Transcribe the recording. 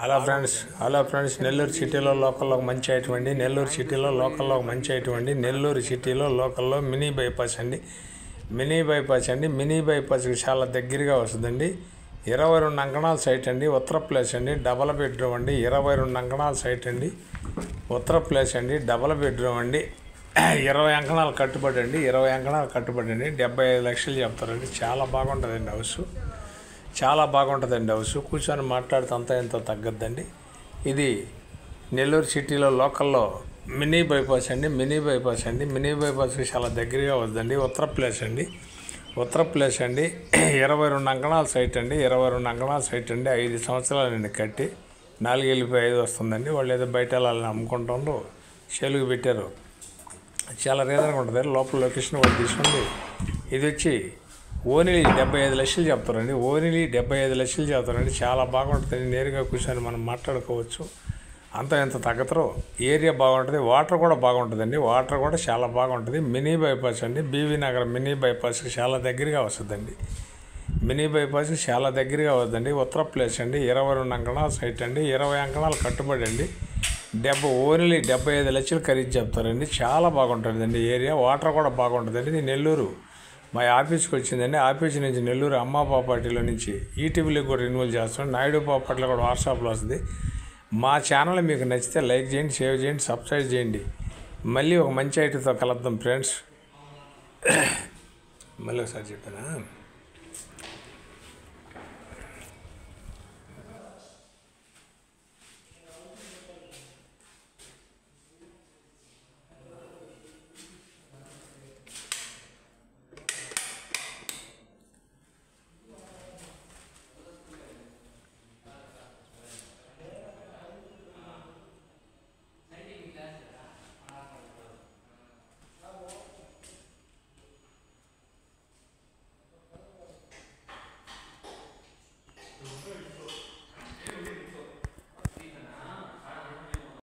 Hello friends Nellore సిటీలో లోకల్లో మంచి ఐటమ్ అండి. నెల్లూరు సిటీలో లోకల్లో మంచి ఐటమ్ అండి. నెల్లూరు సిటీలో లోకల్లో మినీ బైపాస్ అండి. మినీ బైపాస్కి చాలా దగ్గరగా వస్తుందండి. 22 అంకణాల సైట్ అండి. ఉత్తర ప్లేస్ అండి. డబల్ బెడ్రూమ్ అండి. 22 అంకణాల సైట్ అండి. ఉత్తర ప్లేస్ అండి. డబల్ బెడ్రూమ్ అండి. 20 అంకణాలు కట్టుబడి అండి. 20 అంకణాలు కట్టుబడి అండి. 75 లక్షలు చెప్తారండి. చాలా బాగుంటుందండి హౌస్. కూర్చొని మాట్లాడితే అంతా ఎంతో తగ్గద్దండి. ఇది నెల్లూరు సిటీలో లోకల్లో మినీ బైపాస్ అండి. మినీ బైపాస్కి చాలా దగ్గరగా వద్దండి. ఉత్తర ప్లేస్ అండి. 22 అంకణాల సైట్ అండి. 5 సంవత్సరాలండి కట్టి 4,5 వస్తుందండి. వాళ్ళు ఏదో బయట వెళ్ళాలని అమ్ముకుంటారు, చెలుగు పెట్టారు. చాలా రీజన్గా ఉంటుంది. లోపల లొకేషన్ కూడా తీసుకోండి. ఇది వచ్చి ఓన్లీ 75 లక్షలు చెప్తారండి. చాలా బాగుంటుంది. నేరుగా కూర్చొని మనం మాట్లాడుకోవచ్చు. అంత ఎంత తగ్గతరు. ఏరియా బాగుంటుంది. వాటర్ కూడా బాగుంటుందండి. వాటర్ కూడా చాలా బాగుంటుంది. మినీ బైపాస్ అండి. బీవీ నగర్ మినీ బైపాస్కి చాలా దగ్గరగా వస్తుందండి. ఉత్తర ప్లేస్ అండి. 22 అంకణాల సైట్ అండి. 20 అంకణాలు కట్టుబడి అండి. ఓన్లీ 75 లక్షలు ఖరీదు చెప్తారండి. చాలా బాగుంటుందండి ఏరియా. వాటర్ కూడా బాగుంటుందండి. ఇది నెల్లూరు మా ఆఫీస్కి వచ్చిందండి. ఆఫీస్ నుంచి నెల్లూరు అమ్మ ప్రాపర్టీలో నుంచి ఈటీవీలోకి కూడా రిన్యూవల్ చేస్తాం. నాయుడు ప్రాపర్టీలో కూడా వాట్సాప్లో వస్తుంది. మా ఛానల్ మీకు నచ్చితే లైక్ చేయండి, షేర్ చేయండి, సబ్స్క్రైబ్ చేయండి. మళ్ళీ ఒక మంచి ఐటమ్తో కలుద్దాం ఫ్రెండ్స్. మళ్ళీ ఒకసారి చెప్పానా?